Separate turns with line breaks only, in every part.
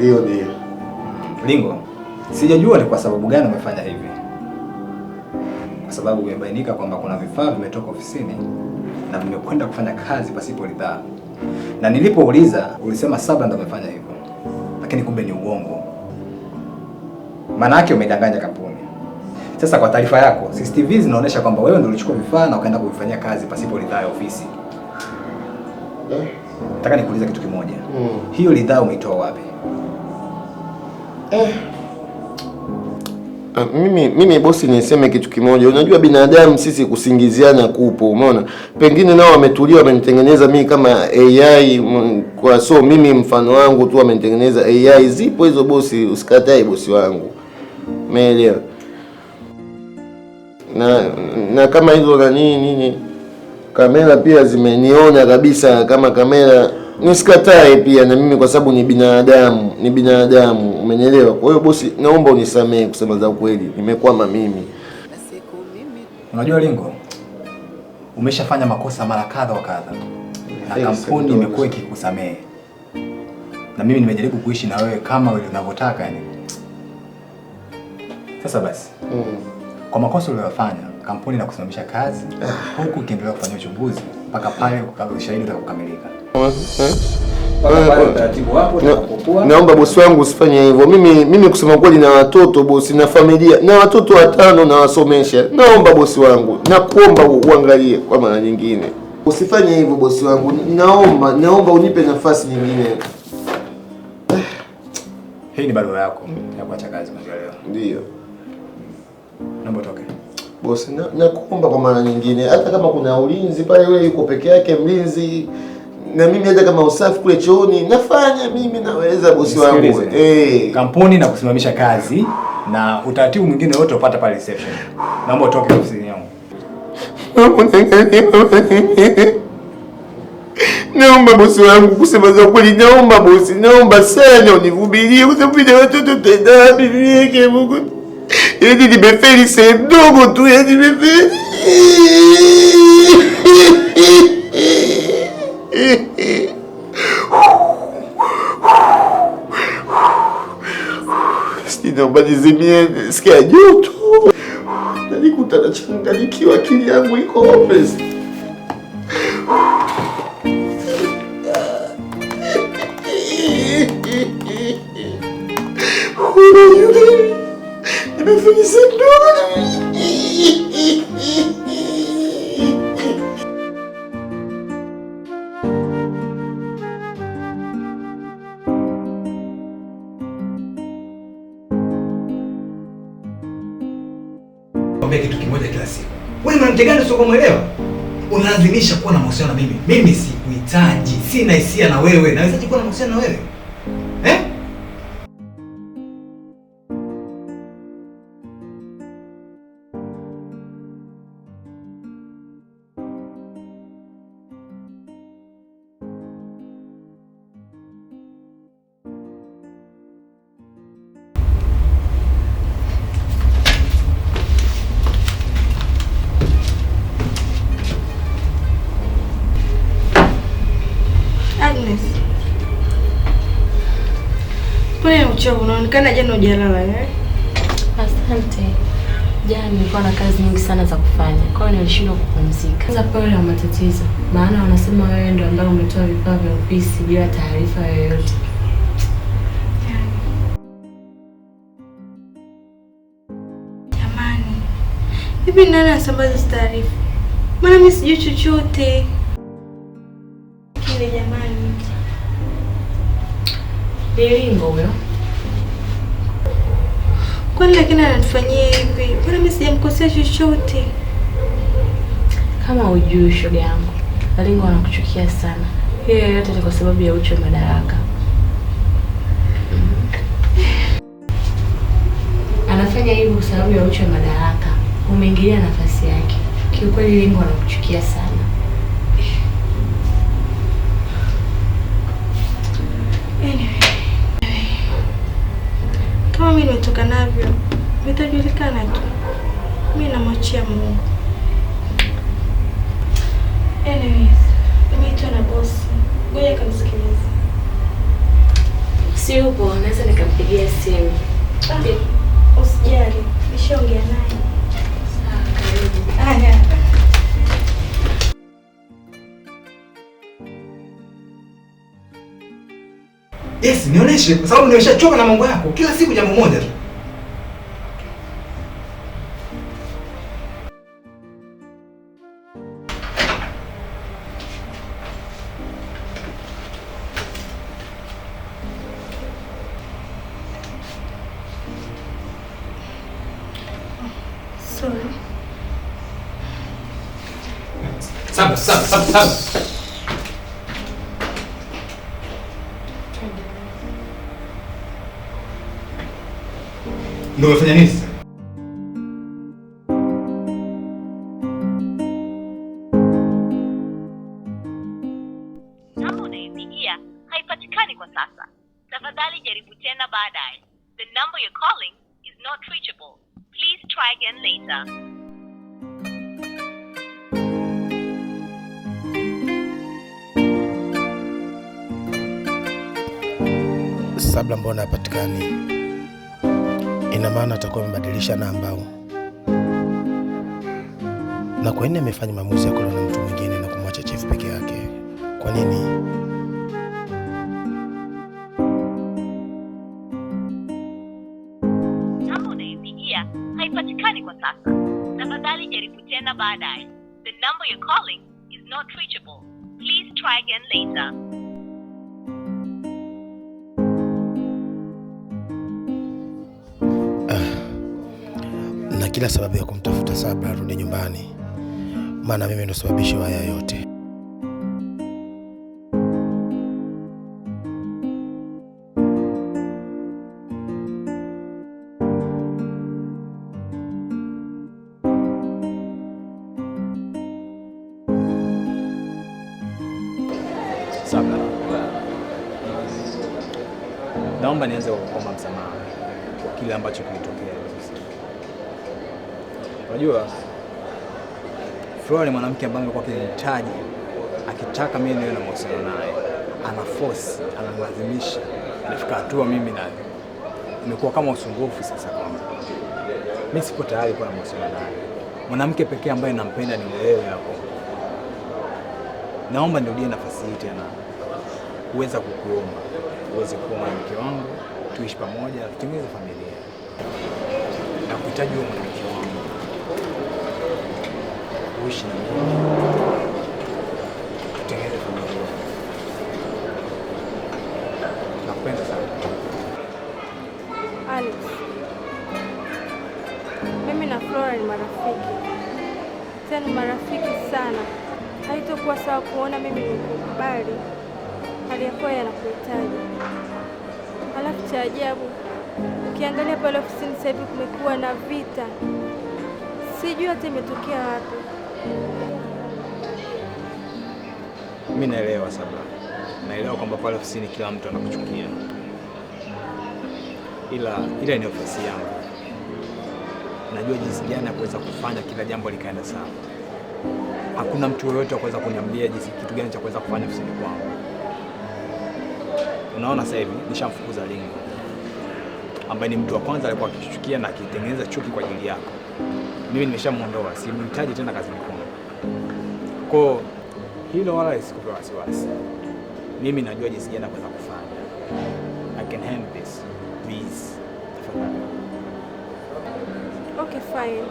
Hiyo ndio.
Lingo, sijajua ni kwa sababu gani umefanya hivi. Kwa sababu imebainika kwamba kuna vifaa vimetoka ofisini na vimekwenda kufanya kazi pasipo ridhaa. Na nilipouliza ulisema Sabla ndo amefanya hivyo. Lakini kumbe ni uongo. Maana yake umedanganya kampuni. Sasa kwa taarifa yako, CCTV zinaonyesha kwamba wewe ndio ulichukua vifaa na ukaenda kuvifanyia kazi pasipo ridhaa ya ofisi. Nataka nikuulize kitu kimoja. Hiyo ridhaa umeitoa wapi?
Mimi bosi niseme kitu kimoja. Unajua binadamu sisi kusingiziana kupo, umeona? Pengine nao wametulia wamenitengeneza mimi kama AI kwa so mimi mfano wangu tu wamenitengeneza AI. Zipo hizo bosi, usikatae bosi wangu. Umeelewa? Na kama hizo na nini kamera pia zimeniona kabisa kama kamera, nisikatae pia na mimi kwa sababu ni binadamu, umenielewa? Kwa hiyo bosi, naomba unisamehe kusema za ukweli, nimekwama mimi.
Unajua Lingo, umeshafanya makosa mara kadha wa kadha na kampuni imekuwa ikikusamehe, na mimi nimejaribu kuishi na wewe kama wewe unavyotaka yani. Sasa basi kwa makosa uliyofanya kampuni na kusimamisha kazi huku ikiendelea kufanya uchunguzi mpaka pale ushahidi utakapokamilika.
Naomba bosi wangu usifanye hivyo. Mimi kusema kweli na watoto bosi, na familia na watoto 5 na wasomesha. Naomba bosi wangu, nakuomba uangalie kwa mara nyingine. Usifanye hivyo bosi wangu. Naomba unipe nafasi nyingine.
Hii ni barua yako ya kuacha kazi kuanzia leo.
Ndio.
Naomba toke.
Bosi, nakuomba kwa mara nyingine, hata kama kuna ulinzi pale, wewe yuko peke yake mlinzi, na mimi hata kama usafi kule chooni nafanya mimi, naweza bosi wangu.
Kampuni na kusimamisha kazi na utaratibu mwingine wote upata pale reception. Naomba utoke ofisini yangu.
Naomba bosi wangu, kusema za kweli, naomba bosi, naomba sana univumilie kwa sababu ya watoto tena bibieke Mungu. Yaani nimefeli sehemu ndogo tu, yaani nimefeli. Naomba nizimie, sikia joto. Nalikuta nachanganyikiwa, akili yangu iko hopeless. Nimefeli sehemu ndogo.
Kitu kimoja kila siku. Wewe unanitegana sio kumuelewa? Unalazimisha kuwa na mahusiano na mimi. Mimi sikuhitaji, sina hisia na wewe. Nawezaje kuwa na mahusiano na wewe?
Agnes. Pole uchovu, unaonekana jana hujalala eh?
Asante. Jana nilikuwa na kazi nyingi sana za kufanya. Kwa hiyo nilishindwa kupumzika. Sasa pole na matatizo. Maana wanasema wewe ndio ambaye umetoa vifaa vya ofisi bila taarifa yoyote.
Jamani. Hivi nani anasambaza taarifa? Maana mimi sijui chochote. Kile jamani.
Lingo huyo.
Kwani lakini anatufanyia hivi? Mbona mimi sijamkosea chochote?
Kama hujui shoga yangu, Lingo anakuchukia sana. Hiyo yote ni kwa sababu ya uchu wa madaraka. Anafanya hivyo kwa sababu ya uchu wa madaraka. Umeingilia nafasi yake. Kiukweli Lingo anakuchukia sana.
Kama mimi nimetoka navyo, vitajulikana tu. Mimi namwachia Mungu. Anyways, nimeitwa na boss. Ngoja kamsikilize.
Si upo, naweza nikampigia simu.
Usijali, nishaongea naye.
Karibu.
Aya.
Yes, nionyeshe kwa sababu nimeshachoka na mambo yako. Kila siku jambo moja tu.
Sorry.
Sawa. Ndio umefanya nini sasa?
Namba unayopigia haipatikani kwa sasa. Tafadhali jaribu tena baadaye. The number you're calling is not reachable. Please try again later.
Sabla mbona hapatikani? Ina maana atakuwa amebadilisha namba au? Na kwa nini amefanya maamuzi ya kulala na mtu mwingine na kumwacha Chief peke yake? Kwa nini?
Namba unayopigia haipatikani kwa sasa. Tafadhali jaribu tena baadaye. The number you're calling is not reachable. Please try again later.
Na kila sababu ya kumtafuta Sabla arudi nyumbani, maana mimi ndo sababishi wa haya yote.
Sabla, naomba nianze kuomba msamaha kwa kile ambacho kilitokea. Unajua, Flora ni mwanamke ambaye amekuwa akinihitaji, akitaka mimi niwe na mahusiano naye, ana force, analazimisha, inafika hatua mimi na imekuwa kama usumbufu sasa kwangu. Mimi sipo tayari kuwa na mahusiano naye. Mwanamke pekee ambaye nampenda ni wewe hapo. Naomba nirudie nafasi hii tena, uweza kukuomba uweze kuwa mwanamke wangu, tuishi pamoja, tutengeneze familia. Na kuhitaji wewe mwanamke wangu, uishi na mimi, tutengeneze familia. Nakupenda sana.
Alex, mimi na Flora ni marafiki, tena marafiki sana. Haitokuwa sawa kuona mimi nikukubali hali ya kuwa yanakuhitaji. Halafu cha ajabu, ukiangalia pale ofisini sasa hivi kumekuwa na vita, sijui hata imetokea wapi.
Mimi naelewa Sabla, naelewa kwamba pale ofisini kila mtu anakuchukia, ila ni ofisi yangu. Najua jinsi gani ya kuweza kufanya kila jambo likaenda sawa. Hakuna mtu yoyote wa kuweza kuniambia jinsi kitu gani cha kuweza kufanya ofisini kwangu. Unaona sasa hivi nishamfukuza Lingo, ambaye ni mtu wa kwanza alikuwa akichukia na akitengeneza chuki kwa ajili yako. Mimi nimeshamuondoa, simhitaji tena kazini kwangu. Kwa hilo wala isikupe wasiwasi. Mimi najua jinsi gani ya kuweza kufanya. I can handle this. Please. Tafadhali.
Okay, fine.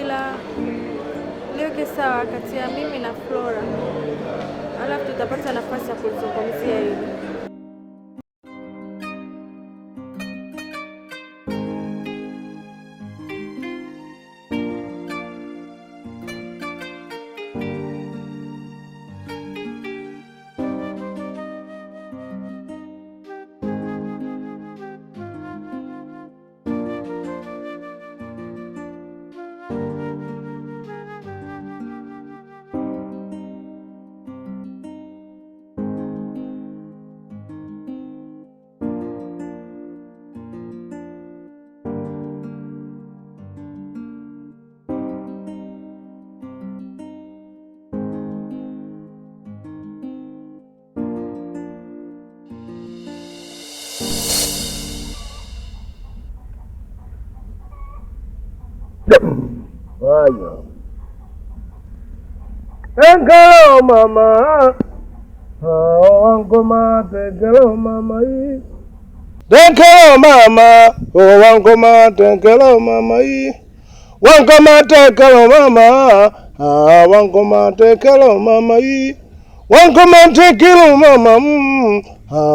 Ila liweke sawa kati ya mimi na Flora, alafu tutapata nafasi ya kuzungumzia hili.
Wayo. Tekelo mama. Wangoma tekelo mama hii. Tekelo mama. Wangoma tekelo mama hii. Wangoma tekelo mama. Wangoma tekelo mama hii. Wangoma tekelo mama.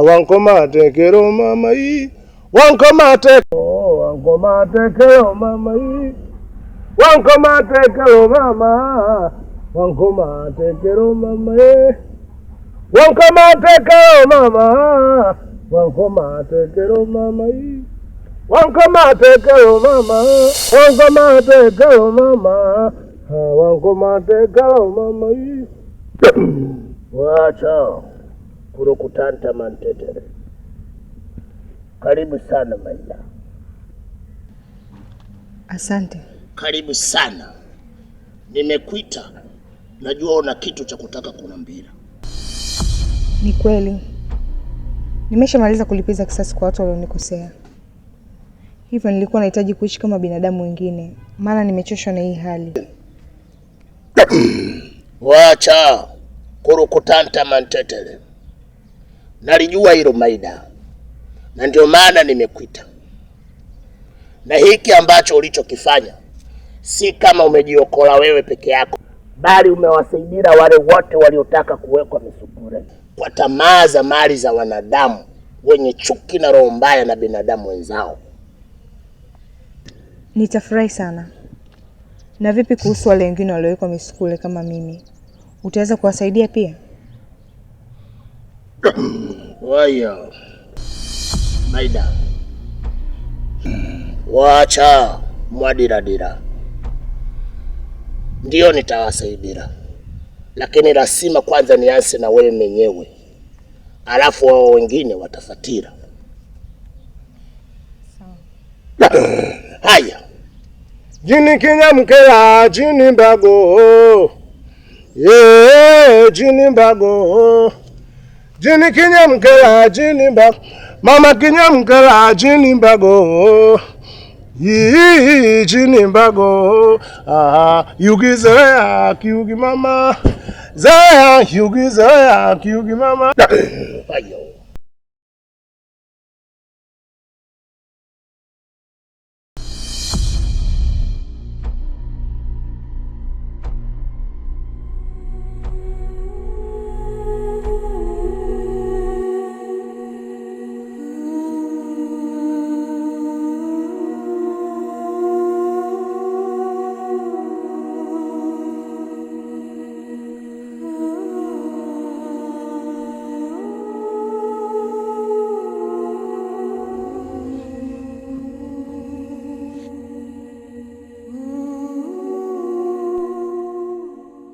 Wangoma tekelo mama hii. Wangoma tekelo. Wangoma tekelo mama hii. Wangoma tekelo mama. Wangoma tekelo mama hii. Wangoma tekelo mama. Wangoma tekelo mama hii. Wangoma tekelo mama. Wangoma tekelo mama. Wangoma tekelo mama hii. Wacha kurukutanta mantetere. Karibu sana Maida.
Asante.
Karibu sana. Nimekuita. Najua una kitu cha kutaka kuniambia.
Ni kweli. Nimeshamaliza kulipiza kisasi kwa watu walionikosea. Hivyo nilikuwa nahitaji kuishi kama binadamu wengine, maana nimechoshwa na hii hali.
Wacha kurukutanta mantetere. Nalijua hilo Maida. Na ndio maana nimekuita. Na hiki ambacho ulichokifanya si kama umejiokola wewe peke yako, bali umewasaidia wale wote waliotaka kuwekwa misukure kwa tamaa za mali za wanadamu wenye chuki na roho mbaya na binadamu wenzao.
Nitafurahi sana. Na vipi kuhusu wale wengine waliowekwa misukule kama mimi? Utaweza kuwasaidia pia?
Wayo. Maida. Wacha mwadira. Ndio nitawasaidia. Lakini lazima kwanza nianze na wewe mwenyewe. Alafu wao wengine watafuatira. Sawa. Haya. Jini kinyamkela jini mbago. Jini mbago. Jini kinyamkela jini mbago. Mama kinyamkela jini mbago. Jini mbago. Yugi zaya kiugi mama. Zaya yugi zaya kiugi mama. Ayo.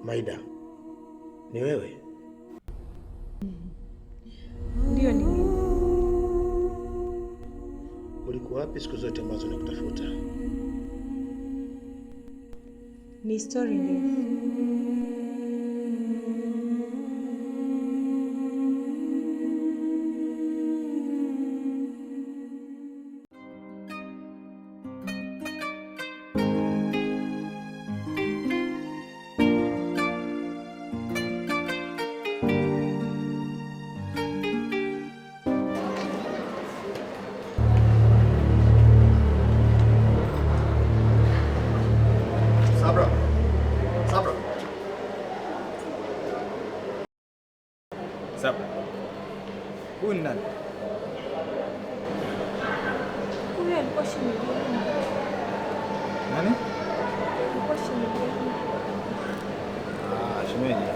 Maida, ni wewe?
Ndio ni mimi.
Ulikuwa wapi siku zote ambazo nakutafuta?
Ni story ndefu.
Sabra. Huyu ni nani?
Huyu alikuwa shemeji yangu.
Nani?
Alikuwa shemeji yangu.
Shemeji.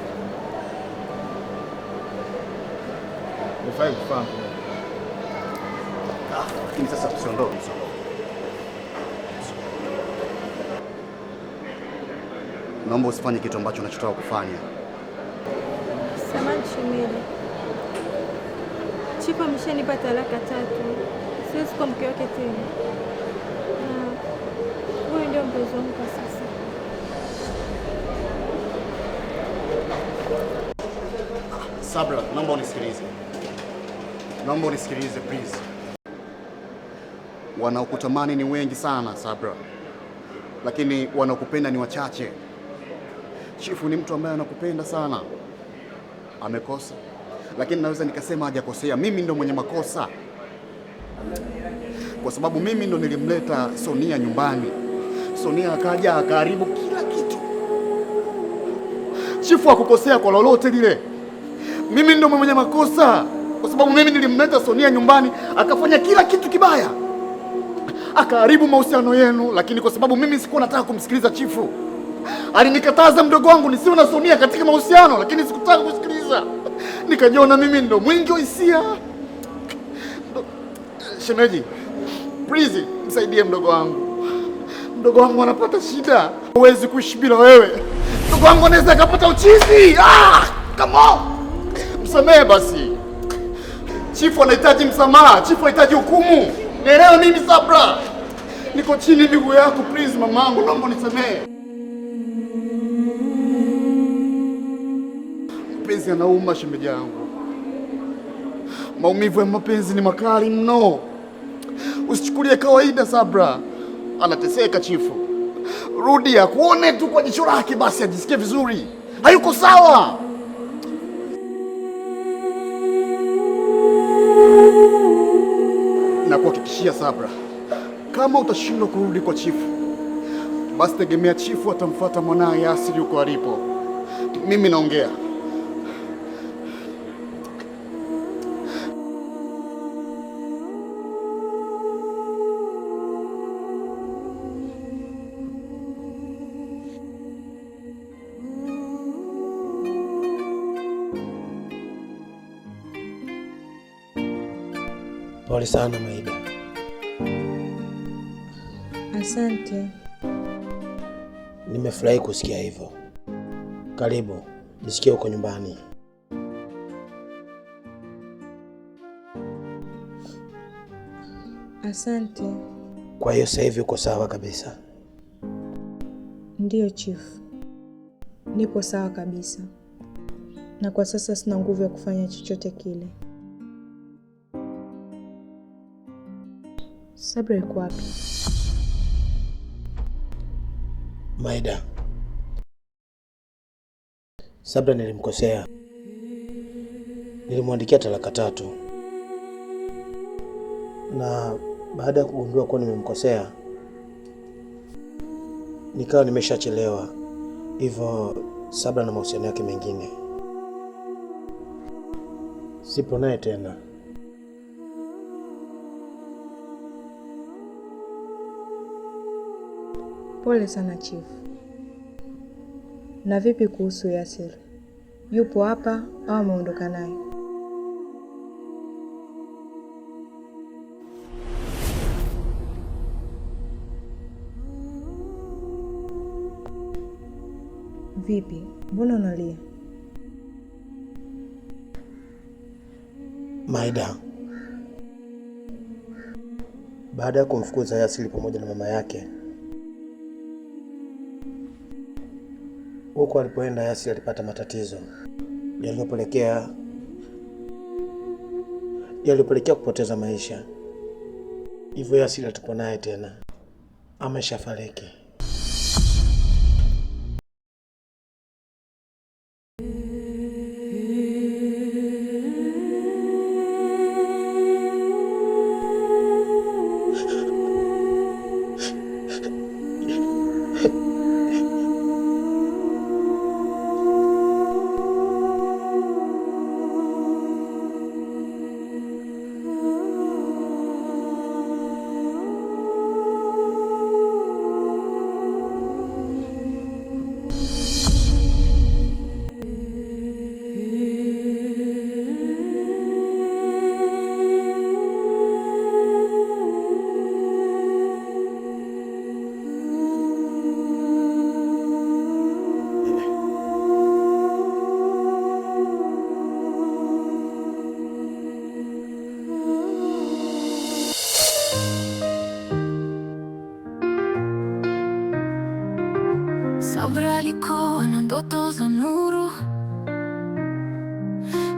Nifai kufahamu.
Lakini sasa tusiondoke. Naomba usifanye kitu ambacho unachotaka kufanya.
Samahani shemeji. Chifu ameshanipa talaka 3. Siwezi kuwa mke wake tena. Huyu ndio mpenzi wangu kwa sasa.
Sabra, naomba unisikilize. Naomba unisikilize please. Wanaokutamani ni wengi sana, Sabra. lakini wanaokupenda ni wachache. Chifu ni mtu ambaye anakupenda sana. Amekosa, lakini naweza nikasema hajakosea. Mimi ndo mwenye makosa, kwa sababu mimi ndo nilimleta Sonia nyumbani. Sonia akaja akaharibu kila kitu. Chifu hakukosea kwa lolote lile. Mimi ndo mwenye makosa, kwa sababu mimi nilimleta Sonia nyumbani akafanya kila kitu kibaya, akaharibu mahusiano yenu. Lakini kwa sababu mimi sikuwa nataka kumsikiliza chifu, alinikataza mdogo wangu nisiwe na Sonia katika mahusiano, lakini sikutaka kusikiliza. Nikajiona mimi ndo mwingi wa hisia. Shemeji, please msaidie mdogo wangu. Mdogo wangu anapata shida. Huwezi kuishi bila wewe. Mdogo wangu anaweza akapata uchizi. Come on. Msamehe basi. Chifu anahitaji msamaha. Chifu anahitaji hukumu. Nielewe mimi Sabra. Niko chini miguu yako, please mamangu, naomba nisamehe. Mapenzi yanauma shemeji yangu. Maumivu ya mapenzi ni makali mno. Usichukulie kawaida Sabra. Anateseka chifu. Rudi akuone tu kwa jicho lake basi ajisikie vizuri. Hayuko sawa. Nakuhakikishia Sabra, kama utashindwa kurudi kwa chifu, basi tegemea chifu atamfuata mwanae Yasir yuko alipo. Mimi naongea.
Pole sana Maida.
Asante.
Nimefurahi kusikia hivyo. Karibu, nisikie uko nyumbani.
Asante.
Kwa hiyo sasa hivi uko sawa kabisa?
Ndiyo chifu, nipo sawa kabisa, na kwa sasa sina nguvu ya kufanya chochote kile. Sabra yuko wapi?
Maida, Sabra nilimkosea. Nilimwandikia talaka 3. Na baada ya kugundua kuwa nimemkosea, nikawa nimeshachelewa. Hivyo Sabra na mahusiano yake mengine, sipo naye tena.
Pole sana chifu. Na vipi kuhusu Yasir? Yupo hapa au ameondoka naye? Vipi? Mbona unalia?
Maida, baada ya kumfukuza Yasir pamoja na mama yake, huko alipoenda Yasir alipata matatizo yaliyopelekea kupoteza maisha. Hivyo Yasir hatupo naye tena, ameshafariki.
Sabra alikuwa na ndoto za nuru,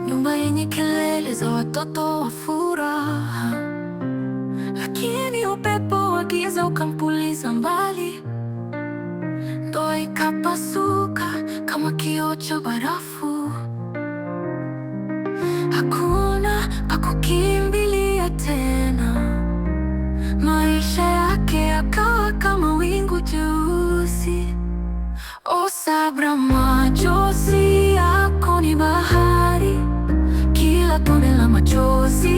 nyumba yenye kelele za watoto wa furaha, lakini upepo wa giza ukampuliza mbali. roho ikapasuka kama kioo cha barafu. Hakuna pa kukimbilia tena, maisha yake yakawa kama wingu jeusi. O Sabra, machozi yako ni bahari, kila tone la machozi